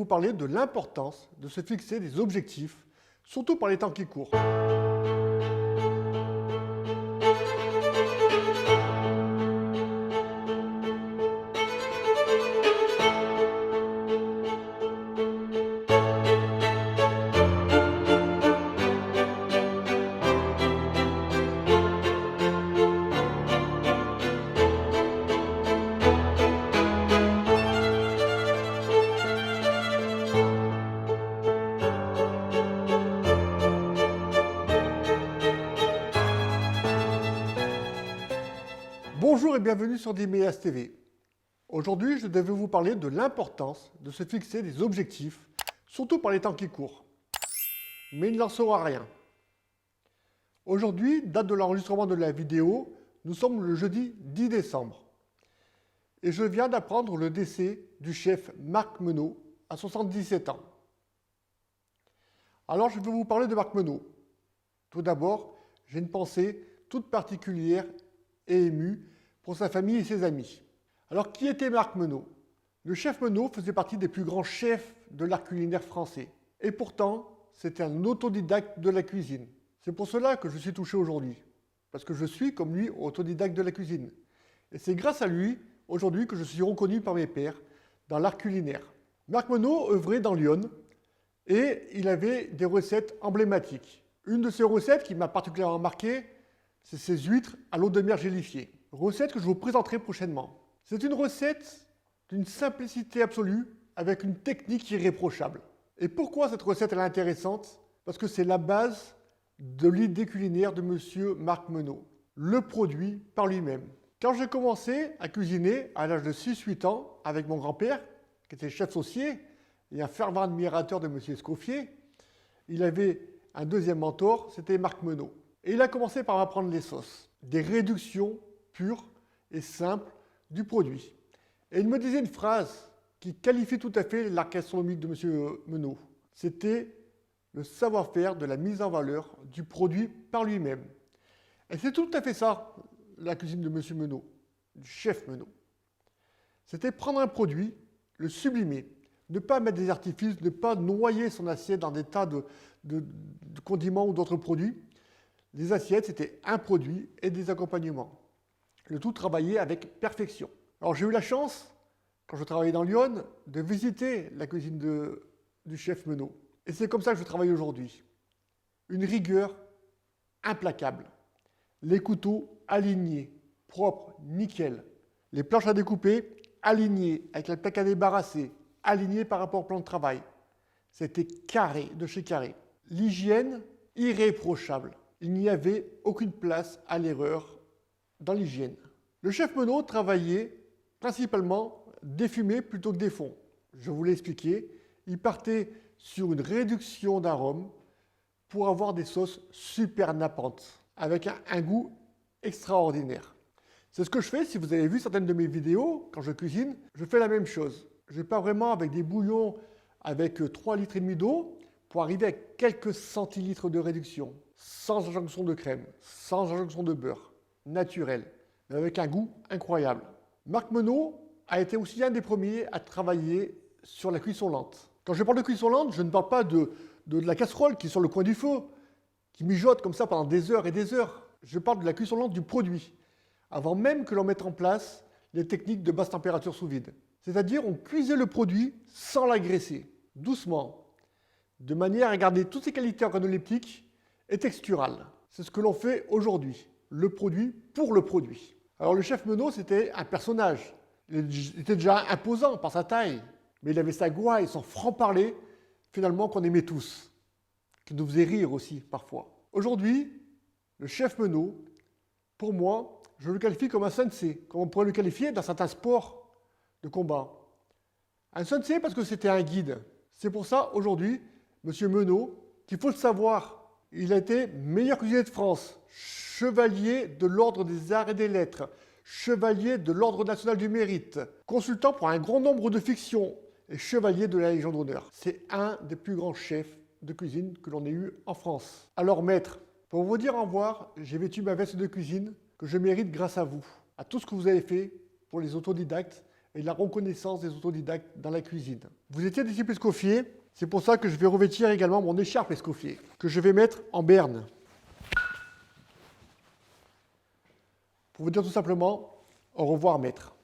vous parler de l'importance de se fixer des objectifs, surtout par les temps qui courent. Bonjour et bienvenue sur Diméas TV. Aujourd'hui, je devais vous parler de l'importance de se fixer des objectifs, surtout par les temps qui courent. Mais il n'en sera rien. Aujourd'hui, date de l'enregistrement de la vidéo, nous sommes le jeudi 10 décembre. Et je viens d'apprendre le décès du chef Marc Menot à 77 ans. Alors je vais vous parler de Marc Menot. Tout d'abord, j'ai une pensée toute particulière et émue pour sa famille et ses amis. Alors qui était Marc Menot? Le chef Menot faisait partie des plus grands chefs de l'art culinaire français. Et pourtant, c'était un autodidacte de la cuisine. C'est pour cela que je suis touché aujourd'hui. Parce que je suis, comme lui, autodidacte de la cuisine. Et c'est grâce à lui, aujourd'hui, que je suis reconnu par mes pairs dans l'art culinaire. Marc Menot œuvrait dans Lyon et il avait des recettes emblématiques. Une de ces recettes qui m'a particulièrement marqué, c'est ses huîtres à l'eau de mer gélifiée. Recette que je vous présenterai prochainement. C'est une recette d'une simplicité absolue avec une technique irréprochable. Et pourquoi cette recette est intéressante? Parce que c'est la base de l'idée culinaire de monsieur Marc Menot. Le produit par lui-même. Quand j'ai commencé à cuisiner à l'âge de 6-8 ans avec mon grand-père, qui était chef saucier et un fervent admirateur de monsieur Escoffier, il avait un deuxième mentor, c'était Marc Menot. Et il a commencé par m'apprendre les sauces, des réductions pures et simples du produit. Et il me disait une phrase qui qualifie tout à fait l'art gastronomique de M. Menot. C'était le savoir-faire de la mise en valeur du produit par lui-même. Et c'est tout à fait ça, la cuisine de M. Menot, du chef Menot. C'était prendre un produit, le sublimer, ne pas mettre des artifices, ne pas noyer son assiette dans des tas de condiments ou d'autres produits. Les assiettes, c'était un produit et des accompagnements. Le tout travaillé avec perfection. Alors j'ai eu la chance, quand je travaillais dans Lyon, de visiter la cuisine du chef Menot. Et c'est comme ça que je travaille aujourd'hui. Une rigueur implacable. Les couteaux alignés, propres, nickel. Les planches à découper alignées, avec la plaque à débarrasser, alignées par rapport au plan de travail. C'était carré de chez carré. L'hygiène irréprochable. Il n'y avait aucune place à l'erreur dans l'hygiène. Le chef Menot travaillait principalement des fumées plutôt que des fonds. Je vous l'ai expliqué, il partait sur une réduction d'arômes pour avoir des sauces super nappantes, avec un goût extraordinaire. C'est ce que je fais, si vous avez vu certaines de mes vidéos, quand je cuisine, je fais la même chose. Je pars vraiment avec des bouillons avec 3,5 litres d'eau pour arriver à quelques centilitres de réduction, sans injonction de crème, sans injonction de beurre, naturel, mais avec un goût incroyable. Marc Menot a été aussi un des premiers à travailler sur la cuisson lente. Quand je parle de cuisson lente, je ne parle pas de la casserole qui est sur le coin du feu, qui mijote comme ça pendant des heures et des heures. Je parle de la cuisson lente du produit, avant même que l'on mette en place les techniques de basse température sous vide. C'est-à-dire on cuisait le produit sans l'agresser, doucement, de manière à garder toutes ses qualités organoleptiques et texturales. C'est ce que l'on fait aujourd'hui, le produit pour le produit. Alors le chef Menot, c'était un personnage. Il était déjà imposant par sa taille, mais il avait sa gouaille, son franc-parler, finalement qu'on aimait tous, qui nous faisait rire aussi parfois. Aujourd'hui, le chef Menot, pour moi, je le qualifie comme un sensei, comme on pourrait le qualifier dans certains sports de combat. Un sensei parce que c'était un guide. C'est pour ça, aujourd'hui, M. Menot, qu'il faut le savoir, il a été meilleur cuisinier de France, chevalier de l'Ordre des Arts et des Lettres, chevalier de l'Ordre national du mérite, consultant pour un grand nombre de fictions et chevalier de la Légion d'honneur. C'est un des plus grands chefs de cuisine que l'on ait eu en France. Alors maître, pour vous dire au revoir, j'ai vêtu ma veste de cuisine que je mérite grâce à vous, à tout ce que vous avez fait pour les autodidactes et la reconnaissance des autodidactes dans la cuisine. Vous étiez disciple Escoffier, c'est pour ça que je vais revêtir également mon écharpe Escoffier, que je vais mettre en berne. Pour vous dire tout simplement, au revoir maître.